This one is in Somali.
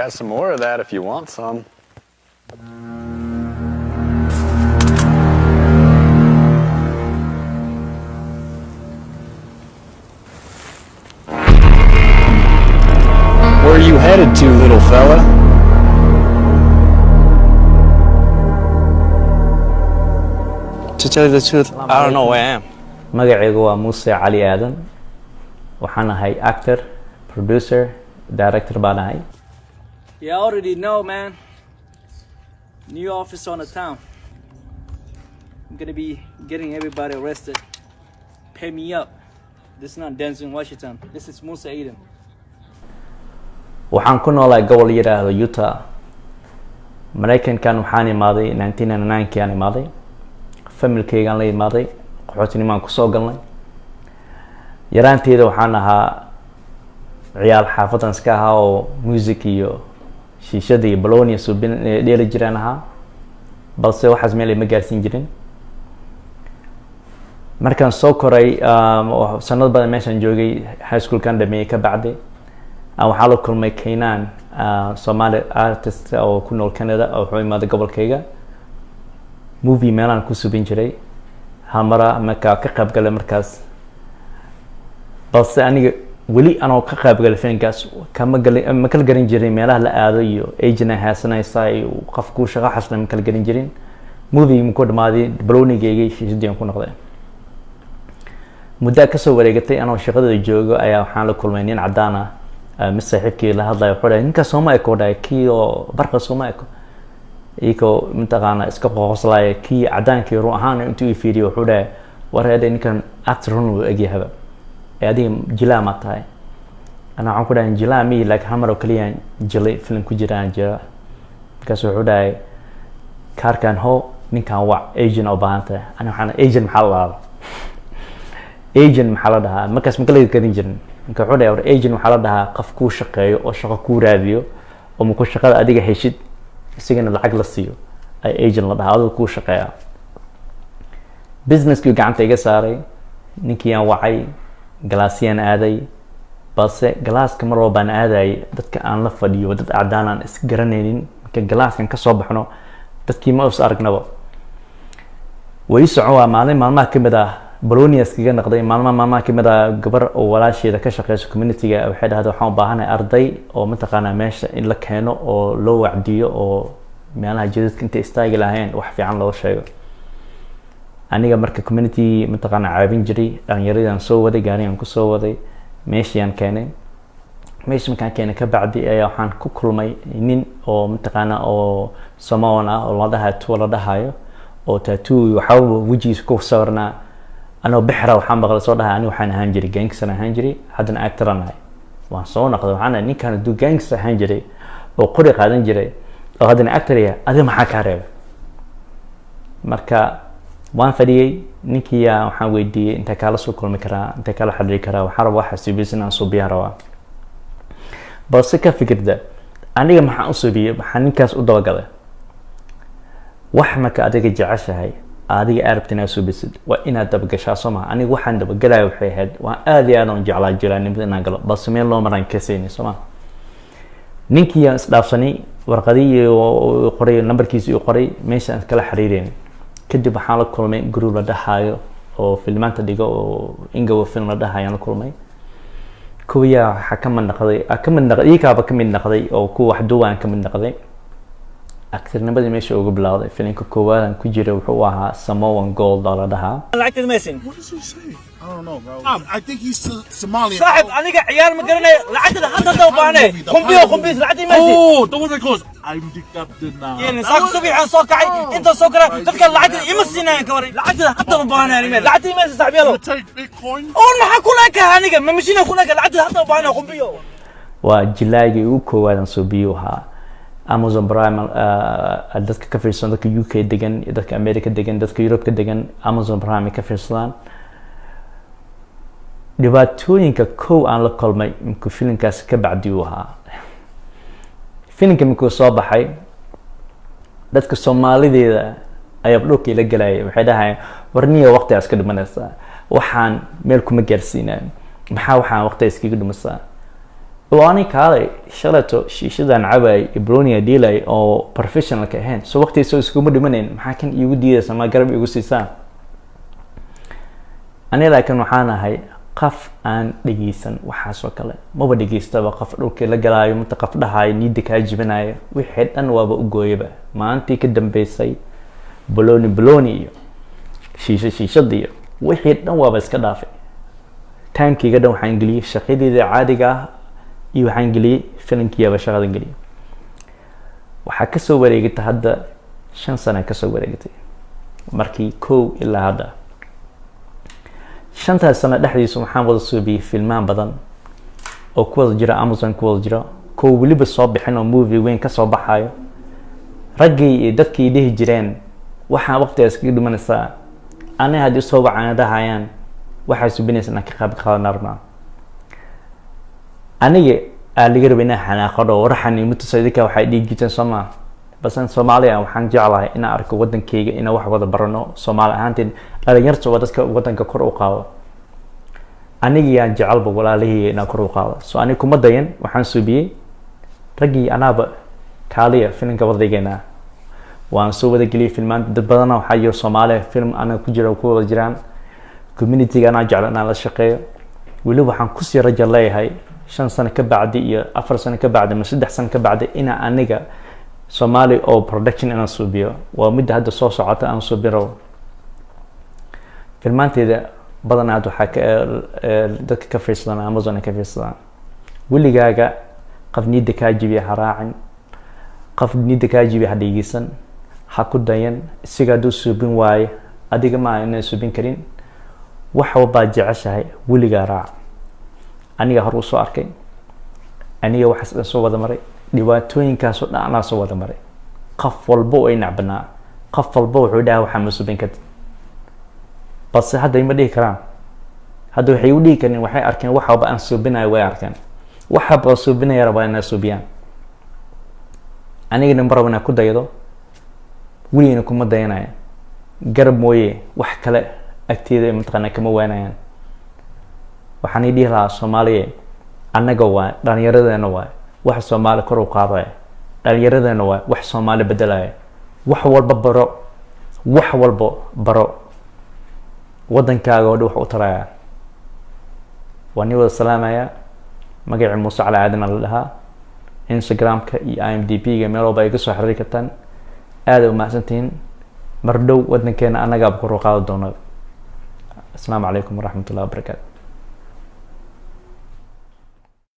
got some more of that if you want some. Where are you headed to, little fella? To tell you the truth, I don't know where I am. magacaygu waa Muuse Cali Aadan waxaan ahay actor, producer, director baan ahay. Yeah, I already know, man. New office on the town. I'm gonna be getting everybody arrested. Pay me up. This is not Denzel Washington. This is Musa Eden. Waxaan ku noolahay gobol yiraahdo Utah. Mareykankan waxaan imaaday 1999 aan imaaday. Familkaygaan la imaaday. Qaxootinimo ku soo galnay. Yaraanteeda waxaan ahaa ciyaal xaafadan iska ahaa oo music iyo shiishada iyo balonia subin dheeli jireen ahaa. Balse waxaas meel ma gaarsiin jirin. Markaan soo koray sanad badan meeshan joogay high school kan dhameeyay ka bacdi waxaa la kulmay Keenan Somali artist oo ku nool Canada oo wuxuu imaaday gobolkayga movie meelaan ku subin jiray hamara markaa ka qayb galay markaas balse aniga weli anoo ka qayb galay filmkaas ma kala garan jiray meelaha la aado iyo agent haasanaysa iyo qofku shaqo xasna ma kala garan jirin movie mu ku dhamaaday balonigayga shiishadii ku noqday muddo ka soo wareegatay anoo shaqada joogo ayaa waxaan la kulmay nin cadaan ah mid saaxiibkii la hadlayo wuxuu dhahay ninka Soomaali ka dhahay kii oo barqa Soomaali iko mintaqaana iska qoqoslay kii cadaankii ruux ahaan intuu i fiiriyo wuxuu dhahay wareed ninkan actor uu egyahay adiga jilaa ma tahay ana waxaan ku dhahay jilaa mi like hamaro kaliya jilay film ku jiraan jira kaas wuxuu dhahay kaarkan ho ninkan waa agent oo baahanta ana waxaan agent maxaa la agent maxaa la dhahaa markaas ma kala garan jirin ninka wuxuu dhahay agent waxaa la dhahaa qof ku shaqeeyo oo shaqo ku raadiyo oo ma ku shaqada adiga heshid isigana lacag la siiyo ay agent la dhahaa adiga ku shaqeeya businesskii gacanta iga saaray ninkii aan wacay galaasiyaan aaday balse galaaska mar walba aan aaday dadka aan la fadhiyo dad cadaan aan is garanaynin marka galaaskan ka soo baxno dadkii ma is aragnaba way socon maalin maalmaha kamid ah Bolonias kiga naqday maalmaha kamid ah gabar oo walaasheeda ka shaqeyso community-ga waxay dhahday waxaan u baahanahay arday oo mataqaana meesha in la keeno oo loo wacdiyo oo meelaha jidadka inta istaagi lahayn wax fiican loo sheego aniga marka community mataqaana caawin jiray dhalinyaradan soo waday gaarigan ku soo waday meeshaan keenay meesha markaan keenay ka bacdi ayaa waxaan ku kulmay nin oo mataqaana oo Soomaali ah oo la dhahayo la dhahayo oo tattoo waxa wajigiisa ku sawirnaa أنا بحرة وحنا بغل صورها أنا وحنا هنجري جانكس أنا هنجري حدنا أكتر أنا وصونا قدر وحنا ني كانوا دو جانكس هنجري وقري قاعدين جري وهذا أكتر يا هذا ما حكى عرب مركا وان فريق نيكيا وحنا ودي أنت كلا سوق المكرا أنت كلا حد يكرا وحرب واحد سيبيسنا صوبيها روا بس كفكر ده أنا ما حنصوبي حنكاس أضاق له وحنا كأديك جعشة هاي adiga arabtina soo bisid waa inaad dab gashaa Soomaa aniga waxaan dab galay waxay ahayd waa aad iyo aad u jeclaa jiraanimada inaan galo bas meel loo maran ka seenay Soomaa ninkii aan isdhaafsanay warqadii oo qoray numberkiisa uu qoray meesha aan kala xiriireen kadib waxaan la kulmay group la dhahayo oo filmaanta dhigo oo inga film la dhahayo la kulmay kuwiya waxa ka mid noqday ka mid noqday oo ku wax duwaan ka mid noqday أكثر ماشي أقول بلاده فيلم كوكوان كوجيرو وحوها Samoan Gold على ده. Like the missing. What does he say? I don't know, bro. I think he's Somalian. صاحب أنا قاعد عيال مقرنة لعت هذا دوبانة خمبيز لعت ميسي. Oh, the one that goes. I'm the captain now. يعني صاك صبي عن صاك عي أنت صاكرة تذكر لعت يمسينا كوري لعت هذا دوبانة يعني لعت ميسي صاحب يلا. Take Bitcoin. أنا حكولك هانيك ما مشينا كولك لعت هذا دوبانة خمبيو. وجلاجي وكوان سوبيوها. Amazon Prime dadka ka fiirsan dadka UK degan dadka America degan dadka Europe ka degan Amazon Prime ka fiirsadaan dhibaatooyinka koow aan la kulmay markuu filimkaas ka bacdi uu ahaa filimka markuu soo baxay dadka Soomaalideeda ayaa dhulkii la galay waxay dhahay warniyo waqti iska dhimanaysa waxaan meel kuma gaarsiinaa maxaa waxaan waqti iskaga dhimaysaa waani kaalay shalato shiishadan cabay ibronia dilay oo professional ka ahayn so waqti soo iskuma dhimanayn maxaa kan iigu diidaysa ma garab igu siisaan aniga laakiin waxaan ahay qaf aan dhageysan waxaas oo kale maba dhageystaba qof dhulka la galaayo mid qof dhahayo niida ka jibinayo wixii dhan waaba u gooyaba maantii ka dambeysay boloni iyo shiishad iyo wixii dhan waaba iska dhaafay taamkiiga dhan waxaan geliyay shaqadeeda caadiga ah iyo waxaan geliyay filimkiiba shaqada geliyay waxaa kasoo wareegatay hadda 5 sano kasoo wareegatay markii 1 ilaa hadda 5 sano dhexdiisa waxaan wada suubiyay filmaan badan oo ku wada jira Amazon ku wada jira koo waliba soo bixin oo movie weyn ka soo baxayo raggii iyo dadkii dhihi jireen waxaan waqtigaas kaga dhimanaysaa aniga haddii soo wacanadahayaan waxay subinaysaa inaan ka qayb qaadanarnaa aniga laga rabay inaan xanaaqado waraxani mutasayidka waxay dhigitaan Soomaa basan Soomaaliya waxaan jeclahay inaan arko wadankayga inaan wax wada barano Soomaali ahaanteen dhalinyarta dadka wadanka kor u qaado aniga yaan jecelba walaalihii inaan kor u qaado so aniga kuma dayan waxaan subiyay ragii anaaba kaaliya filimka wadaygeena waan soo wada geliyay filmaan dad badan waxa jiro Soomaali film ana ku jira ku wada jiraan community ana jecel inaan la shaqeeyo wali waxaan ku sii rajo leeyahay 5 sano ka bacdi iyo 4 sano ka bacdi ama 3 sano ka bacdi ina aniga Somali oo production inaan suubiyo waa mid hadda soo socota aan suubiro filmaanteeda badan aad waxa ka dadka ka fiirsadaan Amazon ka fiirsadaan wiligaaga qof niida ka jibiya haraacin qof niida ka jibiya hadhigisan ha ku dayan isiga duu suubin waaye adiga ma inay suubin karin wax walba jeceshahay wiligaa raac aniga hor u soo arkay aniga waxa soo wada maray dhibaatooyinkaas oo dhan soo wada maray qof walbo ay nacbanaa qof walbo wuxuu dhahay waxa masuubin ka bas hadda ima dhihi karaan hadda waxay u dhihi kareen waxay arkeen waxa aan suubinayo way arkeen waxa baa suubinaya rabaa inay suubiyaan aniga number 1 ku daydo wiliina kuma dayanaya garab mooye wax kale agteeda mataqana kama waanayaan waxaan idhi lahaa Soomaaliya anaga waa dhalinyaradana waa wax Soomaali kor u qaaday dhalinyaradana waa wax Soomaali bedelay wax walba baro wadankaaga oo wax u taraya wani wada salaamaya magaci Muuse Cali Aadan la dhahaa Instagram-ka iyo IMDb-ga meel walba ay ka soo xiriir kartaan aad u mahadsantiin mar dhow wadankeena anaga kor u qaadi doona. Assalamu alaykum warahmatullahi wabarakatuh.